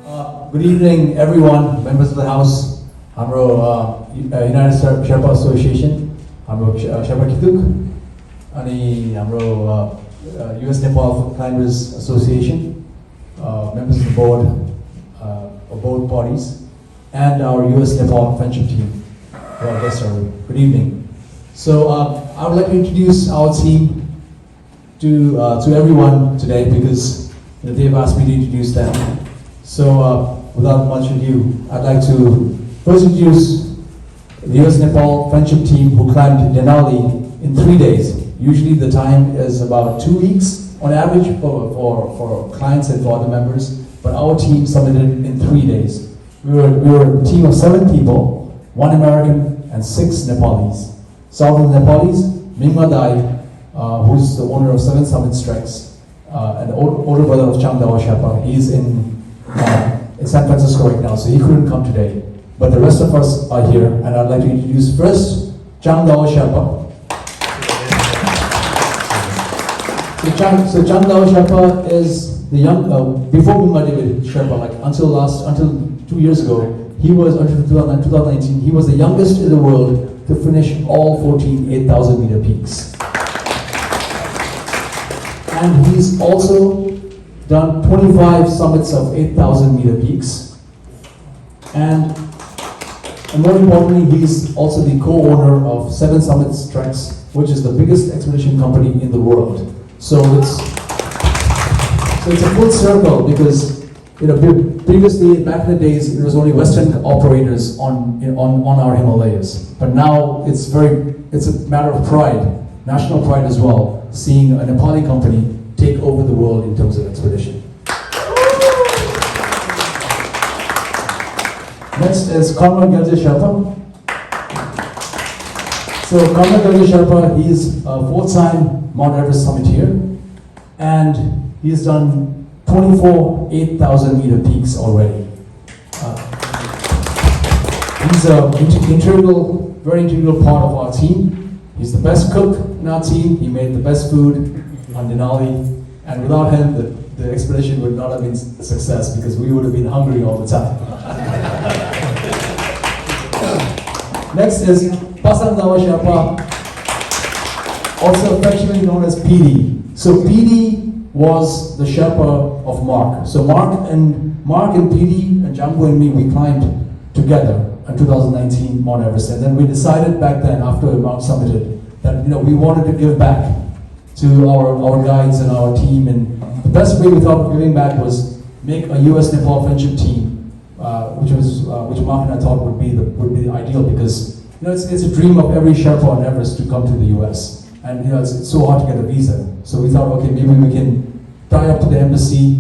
Good evening, everyone, members of the House. हाम्रो United Sherpa Association, हाम्रो Sherpa Kituk, अनि हाम्रो US Nepal Climbers Association, members of the board of both parties, and our US Nepal friendship team. Well, yes, sir. Good evening. So I would like to introduce our team to everyone today because they've asked me to introduce them. So without much ado, I'd like to first introduce the US Nepal friendship team who climbed Denali in 3 days. Usually the time is about 2 weeks on average for clients and for other members, but our team submitted in 3 days. We were a team of 7 people, 1 American and 6 Nepalis. Some of the Nepalis, Mingma Dai, who's the owner of 7 Summit Treks, and the older brother of Changdawa Sherpa. He's in San Francisco right now, so he couldn't come today. But the rest of us are here, and I'd like to introduce first Changdawa Sherpa. So Changdawa Sherpa is the young, before Mingma David Sherpa, like until 2 years ago, he was, until 2019, he was the youngest in the world to finish all 14 8,000 meter peaks. And he's also done 25 summits of 8,000 meter peaks. And more importantly, he's also the co-owner of 7 Summit Treks, which is the biggest expedition company in the world. So it's a full circle because previously, back in the days, it was only Western operators on our Himalayas. But now it's a matter of pride, national pride as well, seeing a Nepali company take over the world in terms of expedition. Next is Conrad Gelje Sherpa. So Conrad Gelje Sherpa, he's a 4-time Mount Everest summiteer, and he's done 24 8,000 meter peaks already. He's a very integral part of our team. He's the best cook in our team. He made the best food on Denali, and without him, the expedition would not have been a success because we would have been hungry all the time. Next is Pasandawa Sherpa, also affectionately known as PD. So PD was the Sherpa of Mark. So Mark and PD and Jambu and me, we climbed together in 2019 Mount Everest, and then we decided back then after Mount summited that we wanted to give back to our guides and our team, and the best way we thought of giving back was make a US Nepal friendship team, which Mark and I thought would be the ideal because it's a dream of every Sherpa on Everest to come to the US, and it's so hard to get a visa. So we thought, okay, maybe we can tie up to the embassy,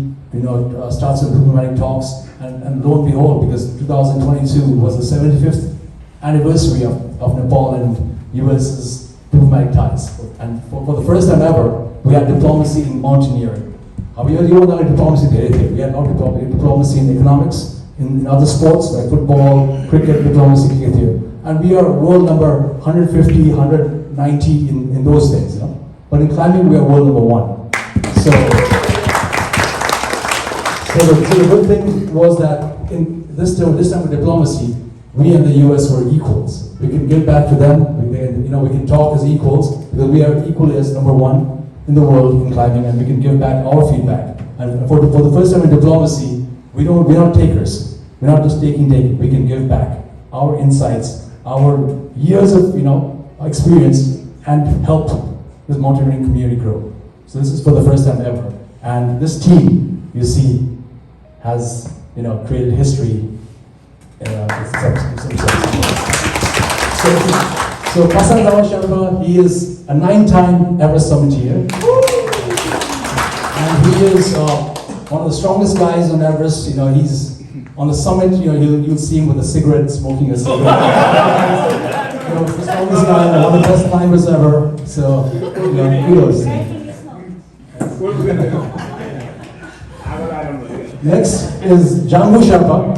start some diplomatic talks, and lo and behold, because 2022 was the 75th anniversary of Nepal and US's diplomatic ties. And for the first time ever, we had diplomacy in mountaineering. We had diplomacy in economics, in other sports like football, cricket, diplomacy here. And we are world number 150, 190 in those things. But in climbing, we are world number 1. So the good thing was that in this time of diplomacy, we and the US were equals. We can give back to them. We can talk as equals because we are equally as number 1 in the world in climbing, and we can give back our feedback. And for the first time in diplomacy, we're not takers. We're not just taking. We can give back our insights, our years of experience, and help this mountaineering community grow. So this is for the first time ever, and this team you see has created history. So Pasandawa Sherpa, he is a 9-time Everest summiteer, and he is one of the strongest guys on Everest. He's on the summit. You'll see him with a cigarette, smoking a cigarette. The strongest guy, one of the best climbers ever. So kudos. Next is Jambu Sherpa.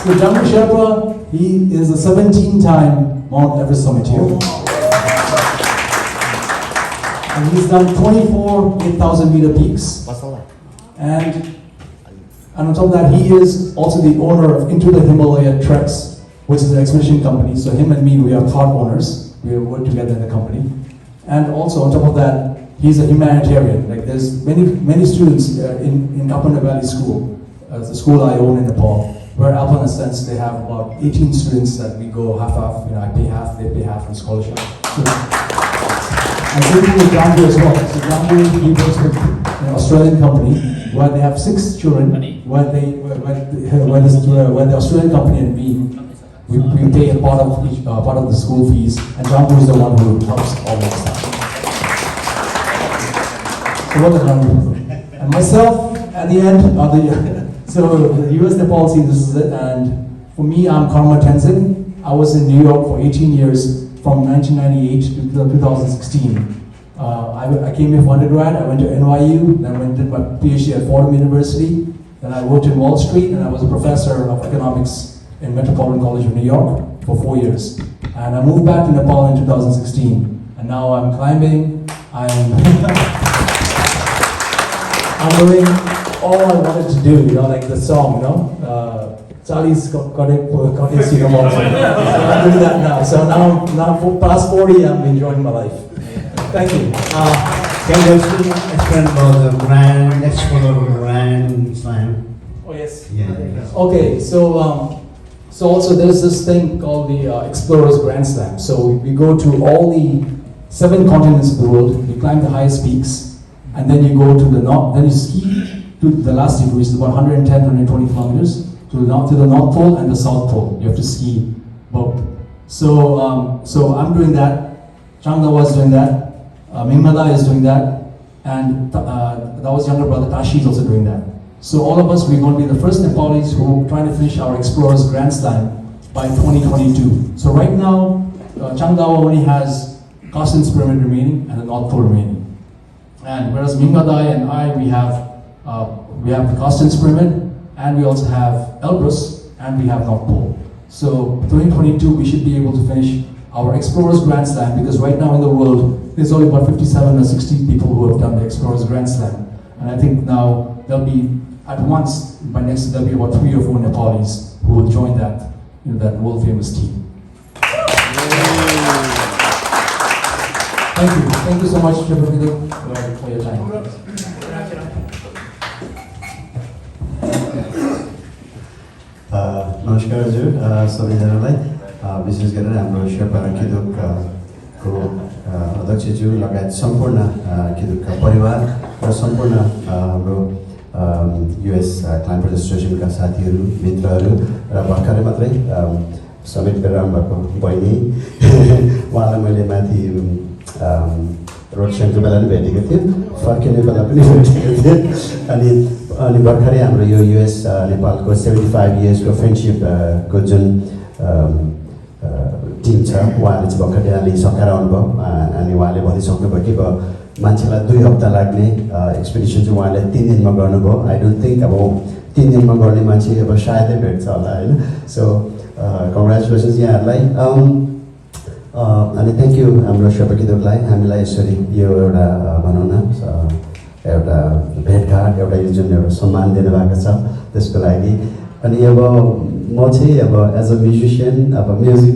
So Jambu Sherpa, he is a 17-time Mount Everest summiteer. And he's done 24 8,000 meter peaks. And And on top of that, he is also the owner of Into the Himalaya Treks, which is an expedition company. So him and me, we are part owners. We work together in the company. And also on top of that, he's a humanitarian. Like there's many students in Upper Valley School, the school I own in Nepal, where Alpine Ascents, they have about 18 students that we go half-half. I pay half, they pay half on scholarship. So, and same thing with Jambu as well. So Jambu, he works with an Australian company where they have 6 children, where the Australian company and we pay a part of the school fees, and Jambu is the one who helps all that stuff. So what does Jambu do? And myself, at the end, so the US Nepal scene, this is it, and for me, I'm Karma Tenzin. I was in New York for 18 years, from 1998 to 2016. I came here for undergrad, I went to NYU, then I did my PhD at Fordham University, then I worked in Wall Street, and I was a professor of economics in Metropolitan College of New York for 4 years. And I moved back to Nepal in 2016, and now I'm climbing, I'm doing all I wanted to do, like the song, Charlie's got it, I'm doing that now. So now for past 40, I'm enjoying my life. Thank you. Can you explain about the Grand Explorer Grand Slam? Oh yes. Yeah. Okay, so also there's this thing called the Explorers Grand Slam. So we go to all the 7 continents of the world. You climb the highest peaks, and then you go to the north. Then you ski to the last degree, which is about 110, 120 kilometers to the North Pole and the South Pole. You have to ski both. So I'm doing that. Changdawa is doing that. Mingmada is doing that, and that was younger brother Tashi is also doing that. So all of us, we're going to be the first Nepalis who are trying to finish our Explorers Grand Slam by 2022. So right now, Changdawa only has Carsten's Pyramid remaining and the North Pole remaining. And whereas Mingmadai and I, we have the Carsten's Pyramid, and we also have Elbrus, and we have North Pole. So 2022, we should be able to finish our Explorers Grand Slam, because right now in the world, there's only about 57 or 60 people who have done the Explorers Grand Slam. And I think now there'll be, at once, by next year, there'll be about 3 or 4 Nepalis who will join that, that world famous team. Thank you. Thank you so much, Sherpa Kiduk, for your time. नमस्कार हजुर सबैजनालाई विशेष गरेर हाम्रो शेर्पा खिदुकको अध्यक्षज्यू लगायत सम्पूर्ण खिदुकका परिवार र सम्पूर्ण हाम्रो US क्लाइम्बर्स एसोसिएसनका साथीहरू मित्रहरू र भर्खरै मात्रै समेट गरेर आउनुभएको बहिनी उहाँलाई मैले माथि रोड सेन्टको बेला पनि भेटेको थिएँ, फर्किने बेला पनि भेटेको थिएँ, अनि भर्खरै हाम्रो यो US नेपालको 75 इयर्सको फ्रेन्डसिपको जुन टिम छ उहाँले चाहिँ भर्खरै यहाँले सकाएर आउनुभयो, अनि उहाँले भनिसक्नुभयो कि मान्छेलाई 2 हप्ता लाग्ने एक्सपिडिसन चाहिँ उहाँले 3 दिनमा गर्नुभयो। आई डोन्ट थिङ्क अब 3 दिनमा गर्ने मान्छे अब सायदै भेट्छ होला होइन। सो कङ्ग्रेचुलेसन्स यहाँहरूलाई। अनि थ्याङ्क यू हाम्रो शेर्पा खिदुकलाई हामीलाई यसरी यो एउटा भनौँ न एउटा भेटघाट एउटा यो जुन एउटा सम्मान दिनुभएको छ त्यसको लागि। अनि अब म चाहिँ अब एज अ म्युजिसियन अब म्युजिक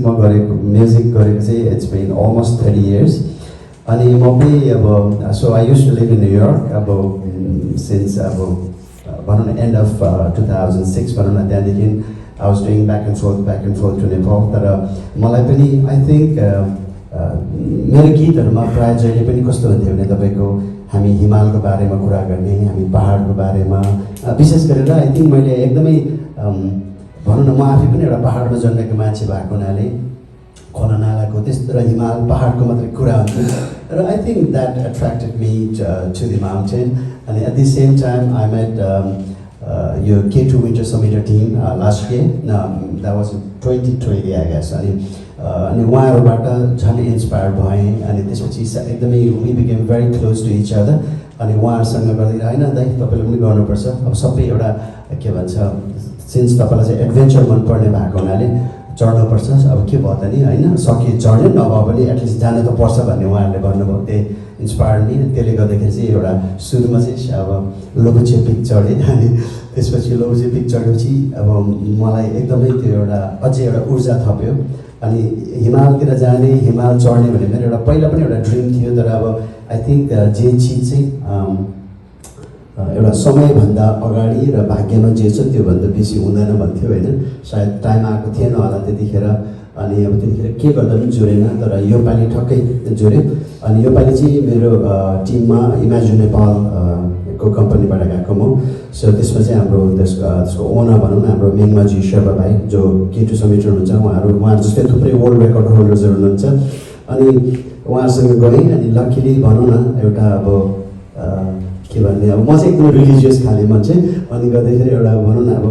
गरेको चाहिँ इट्स बिन अलमोस्ट 30 इयर्स। अनि म पनि अब so I used to live in New York अब सिन्स अब भनौँ न एन्ड अफ 2006 भनौँ न, त्यहाँदेखि I was doing back and forth to Nepal। तर मलाई पनि आई थिङ्क मेरो गीतहरूमा प्रायः जहिले पनि कस्तो हुन्थ्यो भने तपाईँको हामी हिमालको बारेमा कुरा गर्ने, हामी पहाडको बारेमा विशेष गरेर आई थिङ्क मैले एकदमै भनौँ न म आफै पनि एउटा पहाडमा जन्मेको मान्छे भएको हुनाले खोला नालाको त्यस्तो र हिमाल पहाडको मात्रै कुरा हुन्थ्यो र I think that attracted me to the mountain. अनि at the same time I met यो K2 Winter Summit team last year, that was 2020 I guess। अनि उहाँहरूबाट झन् इन्सपायर भएँ, अनि त्यसपछि एकदमै we became very close to each other। अनि उहाँहरूसँग गर्दै होइन दाइ तपाईँले पनि गर्नुपर्छ, अब सबै एउटा के भन्छ सिन्स तपाईँलाई चाहिँ एडभेन्चर मनपर्ने भएको हुनाले चढ्नुपर्छ अब के भयो त नि होइन सके चढ्यो नभए पनि एटलिस्ट जानु त पर्छ भन्ने उहाँहरूले भन्नुभयो त्यही इन्सपायर नि त्यसले गर्दाखेरि चाहिँ एउटा सुरुमा चाहिँ अब लोबुचे पिक चढेँ अनि त्यसपछि लोबुचे पिक चढेपछि अब मलाई एकदमै त्यो एउटा अझै एउटा ऊर्जा थप्यो अनि हिमालतिर जाने हिमाल चढ्ने भन्ने मेरो एउटा पहिला पनि एउटा ड्रिम थियो तर अब आई थिङ्क जे चिज चाहिँ एउटा समयभन्दा अगाडि र भाग्यमा जे छ त्योभन्दा बेसी हुँदैन भन्थ्यो होइन सायद टाइम आएको थिएन होला त्यतिखेर अनि अब त्यतिखेर के गर्दा पनि जुरेन तर योपालि ठक्कै जुऱ्यो अनि योपालि चाहिँ मेरो टिममा इमेजिन नेपाल को कम्पनीबाट गएको म सो त्यसमा चाहिँ हाम्रो त्यसको ओनर भनौँ न हाम्रो मेङमाजी शेर्पा भाइ जो K2 समिट हुनुहुन्छ उहाँहरू जस्तै थुप्रै वर्ल्ड रेकर्ड होल्डर्सहरू हुनुहुन्छ अनि उहाँहरूसँग गएँ अनि लकिली भनौँ न एउटा अब के भन्ने अब म चाहिँ एकदम रिलिजियस खाले मान्छे अनि गर्दाखेरि एउटा भनौँ न अब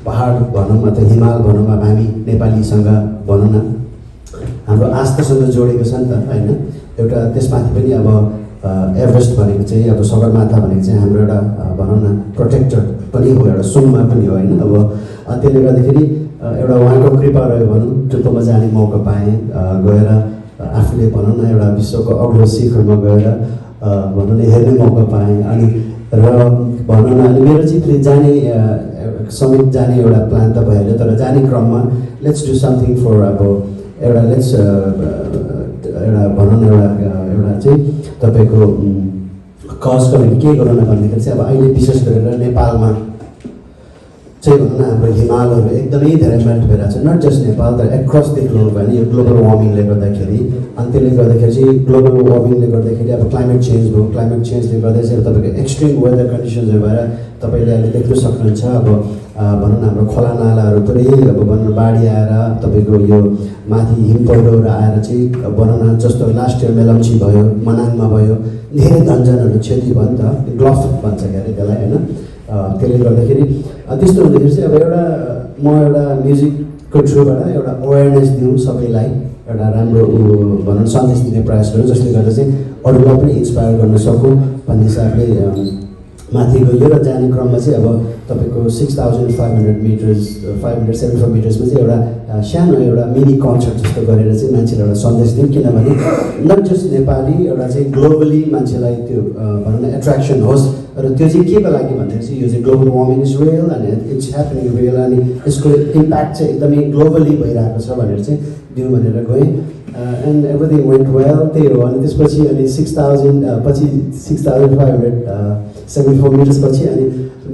पहाड भनौँ अथवा हिमाल भनौँ अब हामी नेपालीसँग भनौँ न हाम्रो आस्थासँग जोडेको छ नि त होइन एउटा त्यसमाथि पनि अब एभरेस्ट भनेको चाहिँ अब सगरमाथा भनेको चाहिँ हाम्रो एउटा भनौँ न प्रोटेक्टर पनि हो एउटा सुनमा पनि हो होइन अब त्यसले गर्दाखेरि एउटा उहाँको कृपा रह्यो भनौँ टुप्पोमा जाने मौका पाएँ गएर आफूले भनौँ न एउटा विश्वको अग्लो शिखरमा गएर भनौँ न हेर्ने मौका पाएँ अनि र भनौँ न अनि मेरो चाहिँ जाने समिट जाने एउटा प्लान त भइहाल्यो तर जाने क्रममा लेट्स डु समथिङ फर अब एउटा लेट्स एउटा भनौँ न एउटा चाहिँ तपाईँको कजको लागि के गरौँ न भन्दाखेरि चाहिँ अब अहिले विशेष गरेर नेपालमा चाहिँ भनौँ न हाम्रो हिमालहरू एकदमै धेरै मेल्ट भइरहेको छ नट जस्ट नेपाल तर एक्रस द ग्लोब होइन यो ग्लोबल वार्मिङले गर्दाखेरि अनि त्यसले गर्दाखेरि चाहिँ ग्लोबल वार्मिङले गर्दाखेरि अब क्लाइमेट चेन्ज भयो क्लाइमेट चेन्जले गर्दा चाहिँ तपाईँको एक्सट्रिम वेदर कन्डिसन्सहरू भएर तपाईँले अहिले देख्न सक्नुहुन्छ अब भनौँ न हाम्रो खोला नालाहरू पुरै अब भनौँ बाढी आएर तपाईँको यो माथि हिम पहिरोहरू आएर चाहिँ भनौँ न जस्तो लास्ट इयर मेलम्ची भयो मनाङमा भयो धेरै धनजनहरू क्षति भयो नि त ग्लफ भन्छ के अरे त्यसलाई होइन त्यसले गर्दाखेरि त्यस्तो हुँदाखेरि चाहिँ अब एउटा म एउटा म्युजिकको थ्रुबाट एउटा अवेरनेस दिउँ सबैलाई एउटा राम्रो भनौँ सन्देश दिने प्रयास गरौँ जसले गर्दा चाहिँ अरूलाई पनि इन्सपायर गर्न सकौँ भन्ने हिसाबले माथि गयो र जाने क्रममा चाहिँ अब तपाईँको 6500 मिटर्स 574 मिटर्समा चाहिँ एउटा सानो एउटा मिनी कन्सर्ट जस्तो गरेर चाहिँ मान्छेलाई एउटा सन्देश दिउँ किनभने नट जस्ट नेपाली एउटा चाहिँ ग्लोबली मान्छेलाई त्यो भनौँ न एट्र्याक्सन होस् र त्यो चाहिँ के को लागि भन्दाखेरि चाहिँ यो चाहिँ ग्लोबल वार्मिङ इज रियल अनि इट्स ह्यापनिङ रियल अनि यसको इम्प्याक्ट चाहिँ एकदमै ग्लोबली भइरहेको छ भनेर चाहिँ दिउँ भनेर गएँ एन्ड एभ्रिथिङ वेन्ट वेल त्यही हो अनि त्यसपछि अनि 6000 पछि 6574 मिटर्स पछि अनि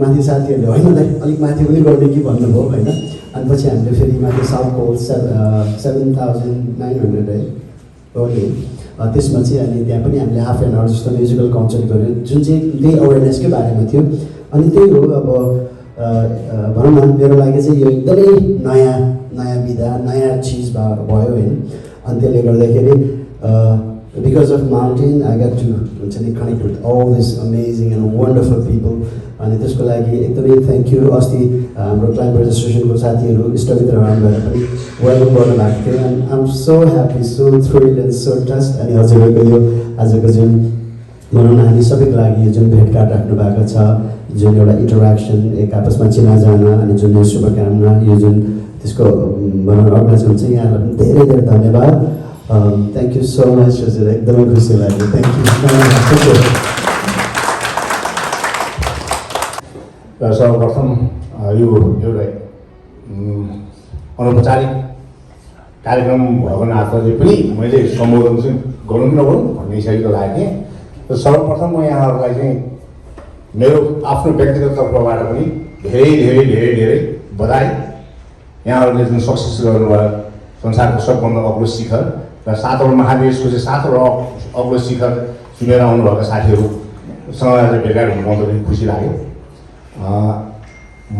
माथि साथीहरूले होइन दाइ अलिक माथि पनि गर्ने कि भन्नुभयो होइन अनि पछि हामीले फेरि माथि साउथ पोल 7900 है ओके त्यसमा चाहिँ अनि त्यहाँ पनि हामीले हाफ एन आवर जस्तो म्युजिकल कन्सर्ट गऱ्यौँ जुन चाहिँ त्यही अवेरनेसकै बारेमा थियो अनि त्यही हो अब भनौँ न मेरो लागि चाहिँ यो एकदमै नयाँ विधा नयाँ चिज भयो होइन अनि त्यसले गर्दाखेरि because of mountain I got to connect with all these amazing and wonderful people अनि त्यसको लागि एकदमै थ्याङ्क यू अस्ति हाम्रो क्लाइम्बर्स एसोसिएसनको साथीहरू इष्टमित्रहरू आउनुभएर पनि वेलकम गर्नुभएको थियो and I am so happy so thrilled and so touched अनि हजुरहरूको यो आजको जुन भनौँ न हामी सबैको लागि जुन भेटघाट राख्नु भएको छ जुन एउटा इन्टरेक्सन एक आपसमा चिनाजान अनि जुन शुभकामना यो जुन त्यसको भनौँ अर्गनाइजेसन चाहिँ यहाँलाई पनि धेरै धेरै धन्यवाद थ्याङ्क यू सो मच हजुर एकदमै खुसी लाग्यो थ्याङ्क यू सर्वप्रथम यो एउटा अनौपचारिक कार्यक्रम भएको नाताले पनि मैले सम्बोधन चाहिँ गरौँ नगरौँ भन्ने हिसाबले लागेको थिएँ र सर्वप्रथम म यहाँहरूलाई चाहिँ मेरो आफ्नो व्यक्तिगत तर्फबाट पनि धेरै धेरै धेरै धेरै बधाई यहाँहरूले जुन सक्सेस गर्नुभयो संसारको सबभन्दा अग्लो शिखर र 7वटा महादेशको चाहिँ 7वटा अग्लो शिखर चुनेर आउनुभएका साथीहरूसँग आज भेटघाट हुनु पनि खुसी लाग्यो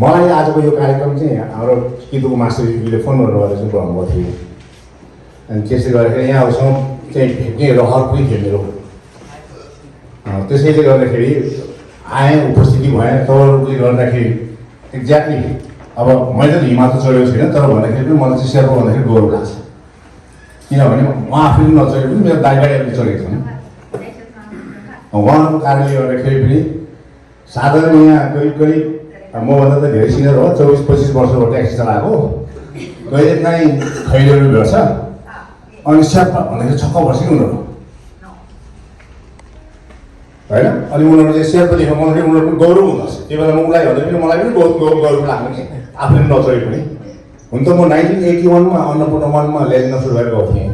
मलाई आजको यो कार्यक्रम चाहिँ हाम्रो किदुको मास्टरजीले फोन गर्नुभएर चाहिँ बोलाउनुभएको थियो अनि त्यसले गर्दाखेरि यहाँहरूसँग चाहिँ भेट्ने रहर पनि थियो मेरो त्यसैले गर्दाखेरि आएँ उपस्थिति भएँ तपाईँहरूले गर्दाखेरि एक्ज्याक्टली अब मैले त हिमाल त चढेको छैन तर भन्दाखेरि पनि मलाई चाहिँ शेर्पा भन्दाखेरि गौरव लाग्छ किनभने म आफै पनि नचढेको पनि मेरो दाइबारीहरूले चढेको छैन उहाँको कारणले गर्दाखेरि पनि साधारण यहाँ करिब मभन्दा त धेरै सिनियर हो 24-25 वर्षको ट्याक्सी चलाएको कहिलेकाहीँ खैरेहरू भेट्छ अनि शेर्पा भनेर छक्क पर्छ कि उनीहरू होइन अनि उनीहरू चाहिँ शेर्पा देखाउनु उनीहरूको गौरव हुँदछ त्यो बेला उसलाई भन्दा पनि मलाई पनि बहुत गौरव लाग्यो कि आफूले नचढे पनि हुन त म 1981 मा अन्नपूर्ण 1 मा ल्याजिन सुरु गरेर गएको थिएँ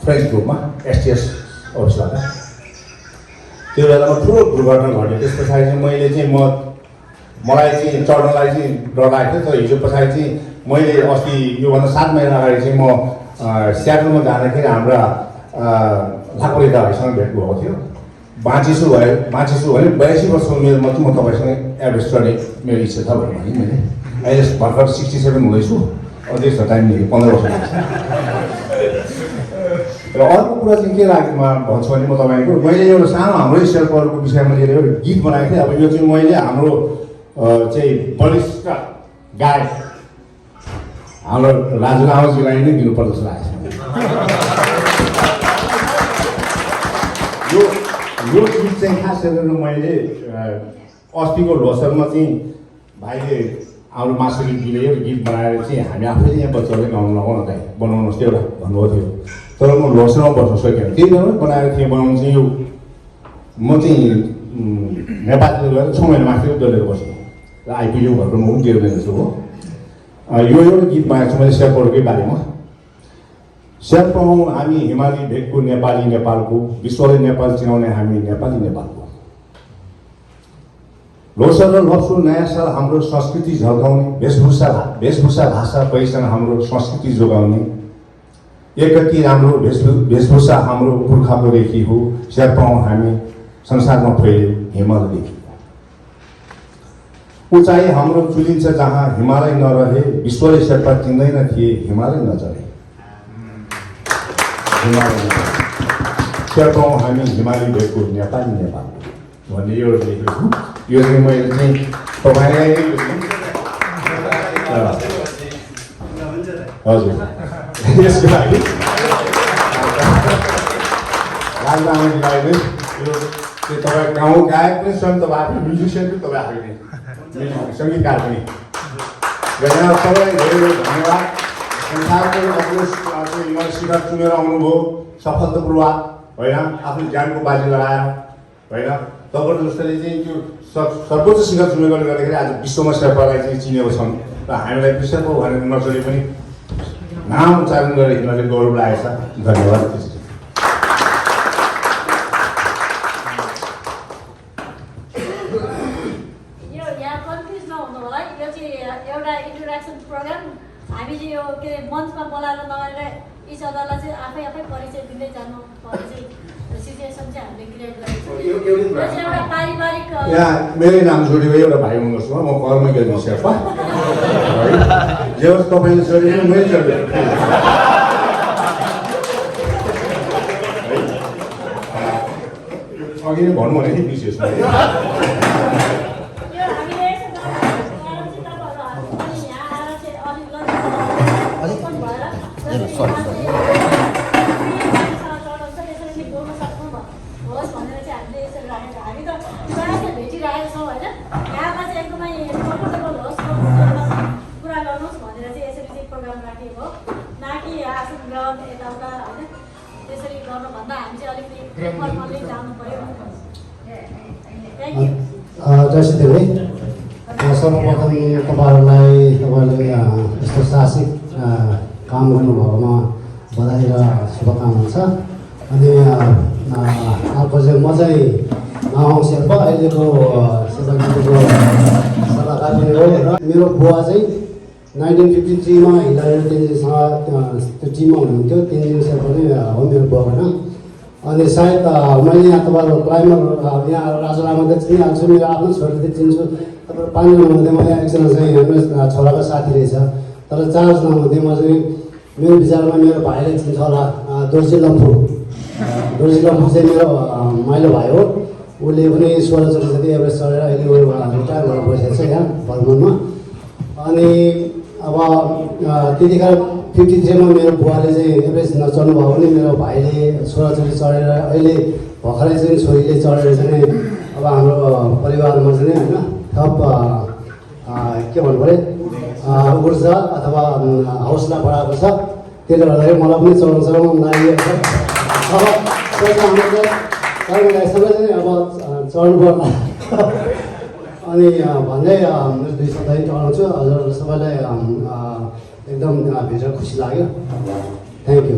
फ्रेन्च ग्रुपमा एसटिएस अफिसबाट त्यो बेलामा ठुलो दुर्घटना घट्यो त्यस पछाडि चाहिँ मैले चाहिँ मलाई चाहिँ चढ्नलाई चाहिँ डर लागेको थियो तर हिजो पछाडि चाहिँ मैले अस्ति योभन्दा 7 महिना अगाडि चाहिँ म स्याटलमा जाँदाखेरि हाम्रा लाकोरेका भाइसँग भेट भएको थियो बाँचेछु भने 82 वर्ष उमेरमा चाहिँ म तपाईँसँग एभरेस्ट चढ्ने मेरो इच्छा छ भने मैले अहिले भर्खर 67 हुँदैछु अझै छ टाइम दिएको 15 वर्ष र अर्को कुरा चाहिँ के लाग्यो भन्छु भने म तपाईँको मैले एउटा सानो हाम्रै शेर्पाहरूको विषयमा लिएर एउटा गीत बनाएको थिएँ अब यो चाहिँ मैले हाम्रो चाहिँ वरिष्ठ गायक हाम्रो राजु लामाजीलाई नै दिनुपर्छ जस्तो लागेको छ यो गीत चाहिँ खास गरेर मैले अस्तिको लोसरमा चाहिँ भाइले हाम्रो मासुरी दिले एउटा गीत बनाएर चाहिँ हामी आफैले यहाँ बच्चाहरूले गाउनु लगाउन दाइ बनाउनुहोस् त्यो एउटा भन्नुभएको थियो तर म लोसरमा बस्न सकेन त्यही बेला बनाएको थिएँ बनाउनु चाहिँ यो म चाहिँ नेपालतिर गएर 6 महिना माथि डलेर बसेँ र आइपुग्यो घरको म पनि 0 महिना छु हो यो एउटा गीत बनाएको छु मैले शेर्पाहरूकै बारेमा शेर्पा हौँ हामी हिमाली भेगको नेपाली नेपालको विश्वले नेपाल चिनाउने हामी नेपाली नेपालको लोसर र लप्सो नयाँ साल हाम्रो संस्कृति झल्काउने वेशभूषा भाषा पहिचान हाम्रो संस्कृति जोगाउने एकति राम्रो वेशभूषा हाम्रो पुर्खाको रेखी हो शेर्पा हौँ हामी संसारमा फैले हिमालदेखि उचाइ हाम्रो चुलिन्छ जहाँ हिमालय नरहे विश्वले शेर्पा चिन्दैन थिए हिमालय नचढे शेर्पा हौँ हामी हिमाली भेगको नेपाली नेपाल भन्ने यो लेखेको छु यो चाहिँ मैले चाहिँ तपाईँलाई हजुर यसको लागि राजलामाजीलाई नै यो तपाईँ गाउँ गायक पनि स्वयं तपाईँ आफै म्युजिसियन पनि तपाईँ आफै नै सङ्गीतकार पनि यहाँ सबैलाई धेरै धेरै धन्यवाद संसारको आफ्नो हिमाल शिखर चुनेर आउनुभयो सफलतापूर्वक होइन आफ्नो ज्यानको बाजी लगाएर होइन तपाईँहरू जस्तोले चाहिँ त्यो सर्वोच्च शिखर चुनेकोले गर्दाखेरि आज विश्वमा शेर्पालाई चाहिँ चिनेको छन् र हामीलाई शेर्पा भनेर नचढे पनि नाम उच्चारण गरेर हिँड्नले गौरव लागेको छ धन्यवाद हामीले यो के मञ्चमा बोलाएर नगरेर इच अदरलाई चाहिँ आफै परिचय दिँदै जानु पर्ने सिचुएसन चाहिँ हामीले क्रिएट गरेको छौँ। एउटा पारिवारिक यहाँ मेरै नाम जोडेको एउटा भाइ हुनुहोस् म कर्म गेल शेर्पा जे होस् तपाईँले जोडेको मैले जोडेको अघि नै भन्नु भने विशेष जसरी सर्वप्रथम तपाईँहरूले यस्तो साहसिक काम गर्नुभएकोमा बधाई र शुभकामना छ। अनि अर्को चाहिँ म चाहिँ नाहङ शेर्पा अहिलेको शेर्पा गीतको सल्लाहकार पनि हो र मेरो बुवा चाहिँ 1953 मा हिलाएर तेन्जिङसँग त्यो टिममा हुनुहुन्थ्यो। तेन्जिङ शेर्पा नै हो मेरो बुवा होइन। अनि सायद मैले यहाँ तपाईँहरूको क्लाइम्बर यहाँ राजा लामाले चिनिहाल्छु, मेरो आफ्नो छोरीले चिन्छु। तपाईँहरू 5 जना हुँदै म एकजना चाहिँ हाम्रो छोराको साथी रहेछ, तर 4 जना हुँदै म चाहिँ मेरो विचारमा मेरो भाइले चिन्छ होला। दोर्जी लम्फू चाहिँ मेरो माइलो भाइ हो। उसले पनि 16 चोटि जति एभरेस्ट चढेर अहिले रिटायर भएर बसेको छ यहाँ भर्मनमा। अनि अब त्यतिखेर 53 मा मेरो बुवाले चाहिँ एभरेस्ट नचढ्नु भयो भने मेरो भाइले 16 चोटि चढेर अहिले भर्खरै चाहिँ छोरीले चढेर चाहिँ अब हाम्रो परिवारमा चाहिँ होइन थप के भन्नु पऱ्यो ऊर्जा अथवा हौसला बढाएको छ। त्यसले गर्दाखेरि मलाई पनि चढाउन लागिएको छ। अब हामीलाई सबैजनै अब चढ्नु पर्ला अनि भन्दै मेरो 2 शब्द टर्नाउँछु। हजुर सबैलाई एकदम भेटेर खुसी लाग्यो। Thank you.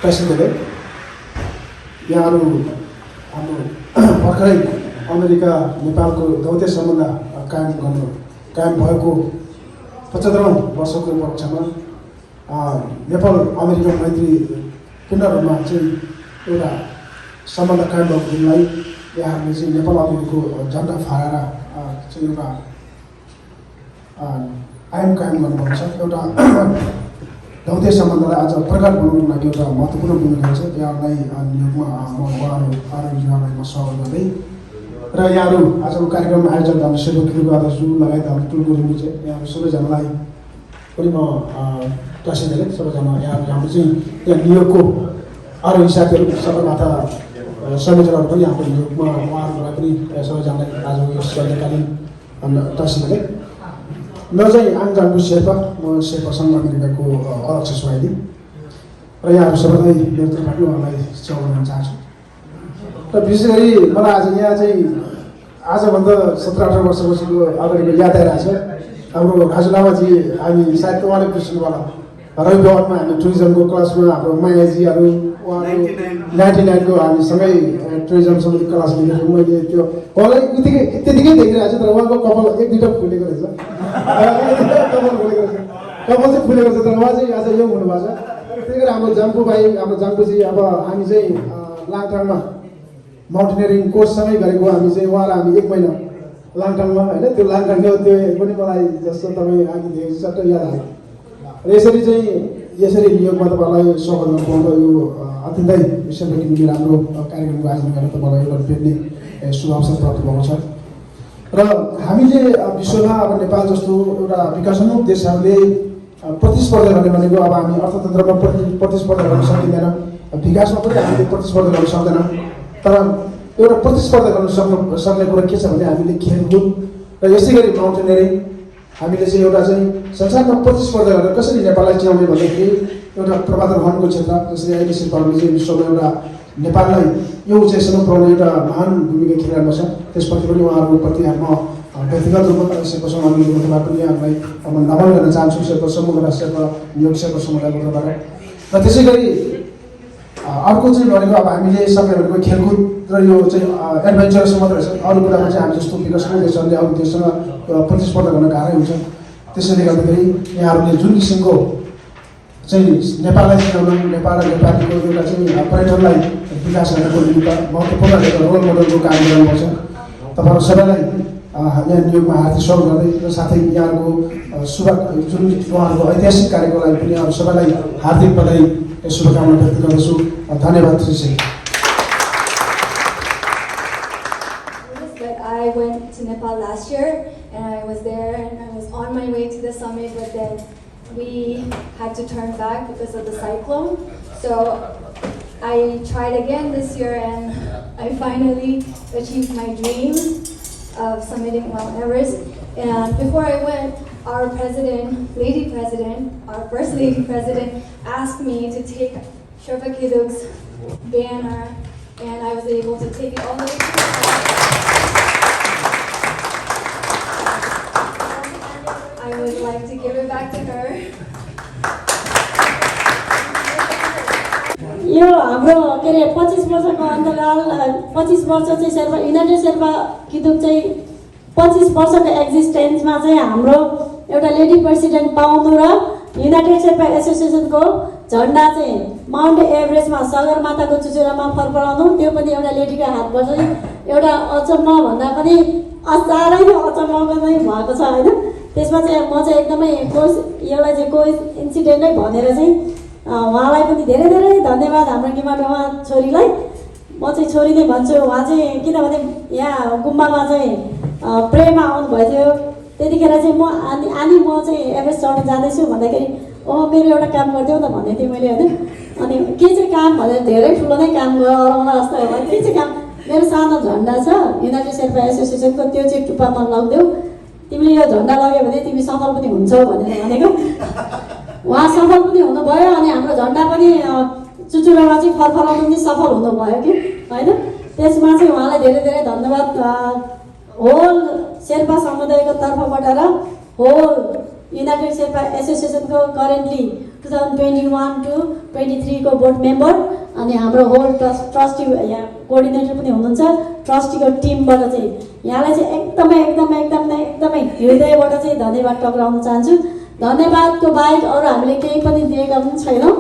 प्रेसिडेन्ट यहाँहरू हाम्रो भर्खरै अमेरिका नेपालको दौत्य सम्बन्ध कायम भएको 75औं वर्षको उपलक्ष्यमा नेपाल अमेरिका मैत्री केन्द्रहरूमा चाहिँ एउटा सम्बन्ध कायम भएको दिनलाई यहाँहरूले चाहिँ नेपाल अमेरिकाको झन्डा फहराएर चाहिँ एउटा आयाम कायम गर्नुभएको छ। एउटा दौत्य सम्बन्धलाई आज प्रगाड बनाउनुको लागि एउटा महत्त्वपूर्ण भूमिका छ। यहाँहरूलाई नियोगमा युवालाई म स्वागत गर्दै र यहाँहरू आजको कार्यक्रम आयोजक हाम्रो सेवा किलोको अध्यक्ष लगायत हाम्रो टुलको रिमु चाहिँ यहाँहरू सबैजनालाई पनि म टाँसी दिएँ। सबैजना यहाँहरू हाम्रो चाहिँ यहाँ नियोगको आरोही साथीहरू सबैमाथा संयोजकहरू पनि हाम्रो नियोगमा उहाँहरूलाई पनि सबैजनालाई आजको यस शैल्यकालीन टाँसी दिएँ। म चाहिँ आङजाङको शेर्पा, म शेर्पा सङ्घ अमेरिकाको अध्यक्ष सुहाइली र यहाँहरू सबैलाई मेरो तर्फबाट उहाँलाई स्वागत गर्न चाहन्छु। र विशेष गरी मलाई आज यहाँ चाहिँ आजभन्दा 17-18 वर्षको अगाडिको याद आइरहेको छ। हाम्रो हजुरआमाजी हामी सायद उहाँले बिर्सनु होला रविवारमा हामी टुरिज्मको क्लासमा हाम्रो मायाजीहरू उहाँको 99को हामी सँगै टुरिज्म समिति क्लास लिएको मैले त्यो उहाँलाई त्यतिकै देखिरहेको छु। तर उहाँको कपाल 1-2 फुलेको रहेछ। कपाल चाहिँ फुलेको छ तर उहाँ चाहिँ आज यङ हुनुभएको छ। त्यही भएर हाम्रो जाम्पु भाइ हाम्रो जाम्पुजी अब हामी चाहिँ लाङटाङमा माउन्टेनियरिङ कोर्ससँगै गरेको हामी चाहिँ उहाँ र हामी 1 महिना लाङटाङमा होइन त्यो लाङटाङको त्यो पनि मलाई जस्तो तपाईँ अघि देखेको सट्टै याद आयो। र यसरी नियोगमा तपाईँलाई स्वागत गर्नु पाउँदा यो अत्यन्तै विषयवस्तु राम्रो कार्यक्रमको आयोजना गरेर तपाईँलाई एउटा भेट्ने शुभ अवसर प्राप्त भएको छ। र हामीले विश्वमा अब नेपाल जस्तो एउटा विकासोन्मुख देशहरूले प्रतिस्पर्धा गर्ने भनेको अब हामी अर्थतन्त्रमा प्रतिस्पर्धा गर्न सकिँदैन, विकासमा पनि हामीले प्रतिस्पर्धा गर्न सक्दैन। तर एउटा प्रतिस्पर्धा गर्न सक्ने कुरा के छ भने हामीले खेलकुद र यसै गरी माउन्टेनियरिङ हामीले चाहिँ एउटा चाहिँ संसारमा प्रतिस्पर्धा गरेर कसरी नेपाललाई चिनाउने भन्दाखेरि एउटा प्रवादरभनको क्षेत्र जसरी अहिले शेर्पाहरूले चाहिँ विश्वमा एउटा नेपाललाई यो उचाइसम्म पुर्याउने एउटा महान भूमिका खेलिरहेको छ। त्यसप्रति पनि उहाँहरूप्रति म व्यक्तिगत रूपमा शेर्पा समूहको तर्फबाट पनि यहाँहरूलाई म नमन गर्न चाहन्छु। शेर्पा समूह र शेर्पा नियोग शेर्पा समुदायको तर्फबाट र त्यसै गरी अर्को चाहिँ भनेको अब हामीले सबै भनेको खेलकुद र यो चाहिँ एडभेन्चरस मात्रै रहेछ। अरू कुरामा चाहिँ हामी जस्तो विकसनशील देशहरूले अरू देशसँग प्रतिस्पर्धा गर्न गाह्रै हुन्छ। त्यसैले गर्दाखेरि यहाँहरूले जुन किसिमको चाहिँ नेपाललाई चिनाउन नेपाल र नेपालीको एउटा चाहिँ पर्यटनलाई विकास गर्नको निमित्त महत्त्वपूर्ण एउटा रोल मोडलको काम गर्नुपर्छ। तपाईँहरू सबैलाई यहाँ नियोगमा हार्दिक स्वागत गर्दै र साथै यहाँहरूको जुन उहाँहरूको ऐतिहासिक कार्यको लागि पनि यहाँहरू सबैलाई हार्दिक बधाई शुभकामना व्यक्त गर्दछु। धन्यवाद। I went to Nepal last year and I was there and I was on my way to the summit, but then we had to turn back because of the cyclone. So I tried again this year and I finally achieved my dream of summiting Mount Everest. And before I went, our president, our first lady president, asked me to take Sherpa Kiduk's banner, and I was able to take it all the way to the top. I would like to give it back to her. यो हाम्रो के अरे 25 वर्षको अन्तराल 25 वर्ष चाहिँ Sherpa United Sherpa किदुक चाहिँ 25 वर्षको एक्जिस्टेन्समा चाहिँ हाम्रो एउटा लेडी प्रेसिडेन्ट पाउनु र युनाइटेड शेर्पा एसोसिएसनको झन्डा चाहिँ माउन्ट एभरेस्टमा सगरमाथाको चुचुरामा फरफराउनु, त्यो पनि एउटा लेडीको हातबाट चाहिँ एउटा अचम्म भन्दा पनि असारै अचम्मको नै भएको छ होइन। त्यसमा चाहिँ म चाहिँ एकदमै यसलाई चाहिँ इन्सिडेन्ट नै भनेर चाहिँ उहाँलाई पनि धेरै धेरै धन्यवाद हाम्रो किमाडोमा छोरीलाई। म चाहिँ छोरी नै भन्छु, उहाँ चाहिँ किनभने यहाँ गुम्बामा चाहिँ प्रेमा आउनुभएको थियो, त्यतिखेर चाहिँ म म चाहिँ एभरेस्ट चढ्न जाँदैछु भन्दाखेरि मेरो एउटा काम गरिदेऊ न भन्दै थिएँ मैले होइन। अनि के चाहिँ काम भनेर धेरै ठुलो नै काम गयो अराउला जस्तो हो के चाहिँ काम मेरो सानो झन्डा छ युनाइटेड शेर्पा एसोसिएसनको त्यो चाहिँ टुप्पामा लगिदेऊ तिमीले यो झन्डा लग्यो भने तिमी सफल पनि हुन्छौ भनेर भनेको उहाँ सफल पनि हुनुभयो अनि हाम्रो झन्डा पनि चुचुरामा चाहिँ फरफराउनु पनि सफल हुनुभयो कि होइन त्यसमा चाहिँ उहाँलाई धेरै धेरै धन्यवाद होल शेर्पा समुदायको तर्फबाट र होल युनाइटेड शेर्पा एसोसिएसनको करेन्टली 2021 to 23 को बोर्ड मेम्बर अनि हाम्रो होल ट्रस्टी यहाँ कोअर्डिनेटर पनि हुनुहुन्छ ट्रस्टीको टिमबाट चाहिँ यहाँलाई चाहिँ एकदमै हृदयबाट चाहिँ धन्यवाद टक्राउन चाहन्छु धन्यवादको बाहेक अरू हामीले केही पनि दिएका पनि छैनौँ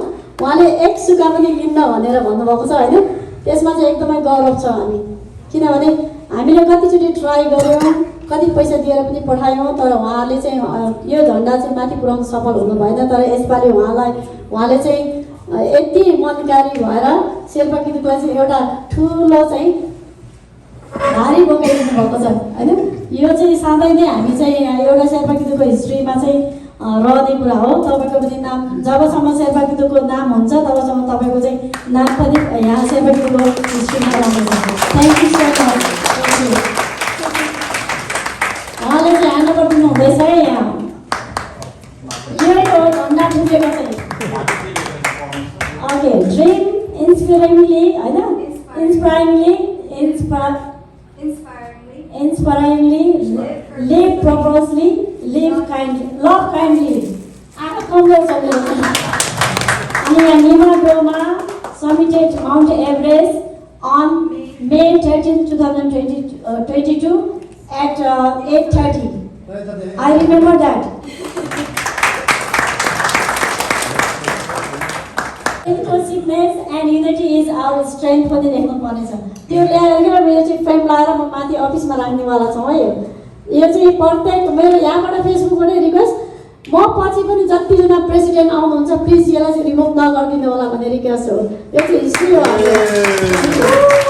उहाँले एक सुका पनि लिन्न भनेर भन्नुभएको छ होइन त्यसमा चाहिँ एकदमै गौरव छ हामी किनभने हामीले कतिचोटि ट्राई गऱ्यौँ कति पैसा दिएर पनि पठायौँ तर उहाँले चाहिँ यो झन्डा चाहिँ माथि पुर्याउन सफल हुनु भएन तर यसपालि उहाँले चाहिँ यति मनकारी भएर शेर्पा किदुकलाई चाहिँ एउटा ठुलो चाहिँ भारी बोकाइदिनु भएको छ होइन यो चाहिँ सधैँ नै हामी चाहिँ एउटा शेर्पा किदुकको हिस्ट्रीमा चाहिँ रहने कुरा हो तपाईँको पनि नाम जबसम्म शेर्पा किदुकको नाम हुन्छ तबसम्म तपाईँको चाहिँ नाम पनि यहाँ शेर्पा किदुकको हिस्ट्रीमा रहन्छ थ्याङ्क यू सो मच उहाँले चाहिँ ह्यान्डओभर दिनु हुँदैछ है यहाँ यही हो झन्डा पुगेको चाहिँ ओके ड्रिम इन्सपायरिङली होइन inspiringly live purposely live kindly love kindly आँखा कमजोर छ मेरो अनि यहाँ निमाडोमा summited Mount Everest on May 13, 2022 at 8:30. I remember that. Inclusiveness and unity is our strength पनि देख्नु पर्नेछ त्यो ल्याएर मेरो चाहिँ फ्रेम लाएर म माथि अफिसमा राख्नेवाला छौँ है यो चाहिँ प्रत्येक मेरो यहाँबाट फेसबुकबाट रिक्वेस्ट म पछि पनि जतिजना प्रेसिडेन्ट आउनुहुन्छ प्लिज यसलाई चाहिँ रिमुभ नगरिदिनु होला भन्ने रिक्वेस्ट हो यो चाहिँ हिस्ट्री हो हाम्रो